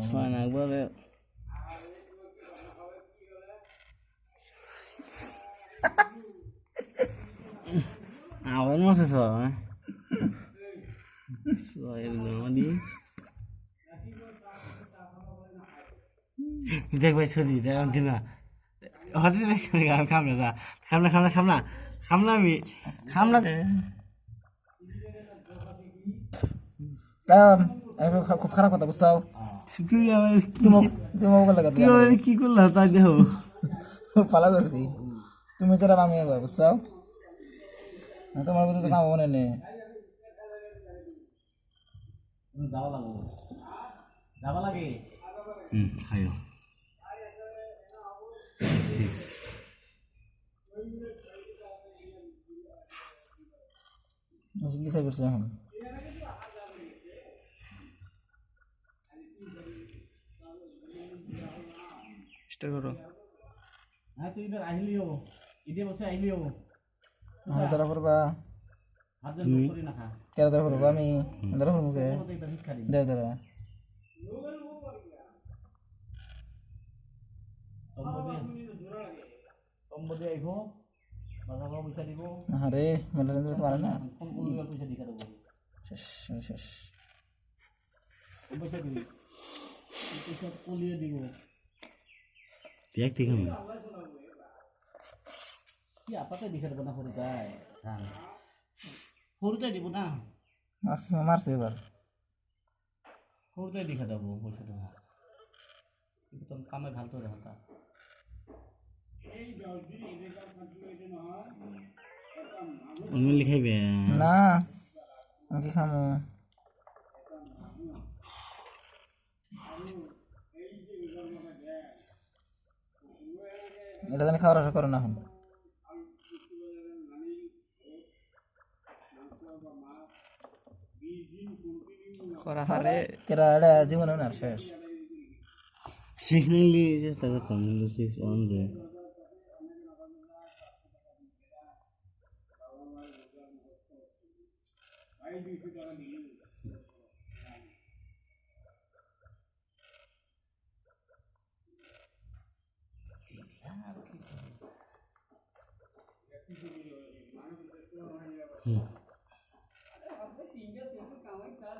ছয় না একবারে আবার মাসে ছয় দেখ ভাই ছড়ি দেখ না হঠাৎ খামলা যা খামলা খামলা খামলা খামলা আমি খামলা খুব খারাপ কথা বুঝছাও তুই আমার তুই আমার কি করলা তাই দেহ পালা করছি তুমি যারা আমি বুঝছাও তোমার মধ্যে তো কাম মনে নেই যাবা লাগে খাইও 6 বিচার করছি এখন চেষ্টা করো হ্যাঁ তুই এবার আহিলিও ঈদে বসে আহিলিও ধরা করবা হাত জন্য করি না খা কেরা ধরা করবা আমি ধরা করবো কে তো এটা ভিক্ষা দিই দেয় ধরা কম্বো দিয়ে আইব বাবা পয়সা দিব আরে মেলা তোমার না ফোন করলে পয়সা দিকা দেবো শেষ শেষ পয়সা দিবি পয়সা কলিয়ে দিব দেখ ঠিক আছে কি আপাতে দিখা দেবো না হরুতাই ধান হরুতাই দিব না মারছে এবার হরুতাই দিখা দেবো পয়সাটা কিন্তু তোর কামে ভালো করে হাতা অন্য লিখাইবে না আমি কি খামো এটা জানি খাওয়ার আশা করো না এখন করা হারে কেরা এটা জীবনে না শেষ শিখলি চেষ্টা করতাম 6 অন দে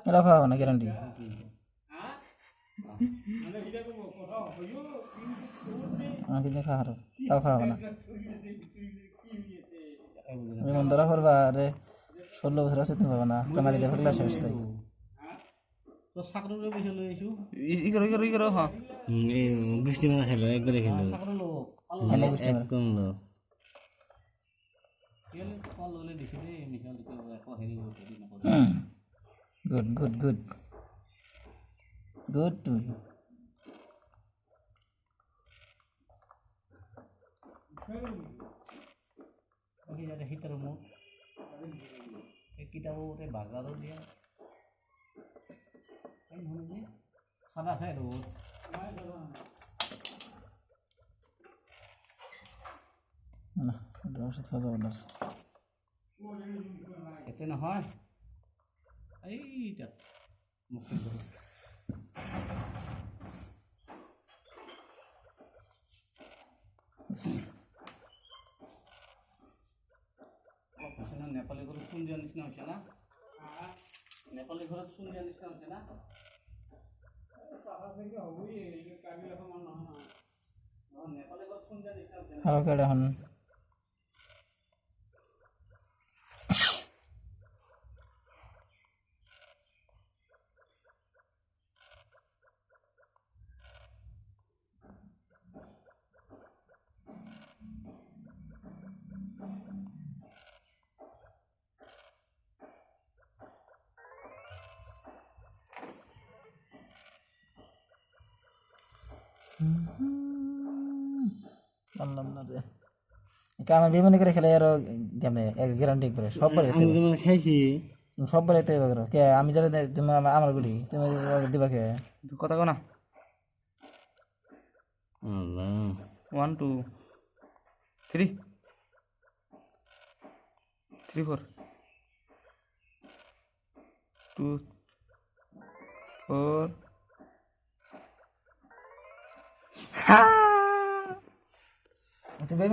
এটা খাওয়া না গ্যারান্টি আমাকে যে খাওয়ার তাও খাওয়া না এমন ধরা করবা আরে 16 বছর আছে তুমি পাবা না কামারি দিয়ে ফেললা শেষ তাই তো সাকরুলে পয়সা লই আইছু ই করো হ্যাঁ এই বৃষ্টি মারা খেলো একবারে খেলো সাকরুলো এনে গুষ্টি একদম লো তেল কল ললে দিছি রে মিশাল তো একো হেরি হতে দিন না গুড গুড গুড গুড টু ওকে যাতে হিতর মু এই কিতাবো তে বাগারো দিয়া এই হনে যে সাদা খাই দো না এটা ওষুধ খাওয়া যাবে না এতে না হয় এইটা মুখে ধরো নেপালি ঘরে শুন জানিস না হচ্ছে না নেপালি ঘরে শুন জানিস না হচ্ছে না নেপালি ঘরে শুন জানিস না হচ্ছে না হ্যালো কেডা এখন বললাম না রে আমার বিমানে করে খেলে আরো কেমনে গ্যারান্টি করে সব বলে আমি তো মানে খাইছি সব বলে তো এবার কে আমি যারা তুমি আমার গুলি তুমি দিবা কে কথা কো না আল্লাহ 1 2 3 3 4 2 2 4 হ্যাঁ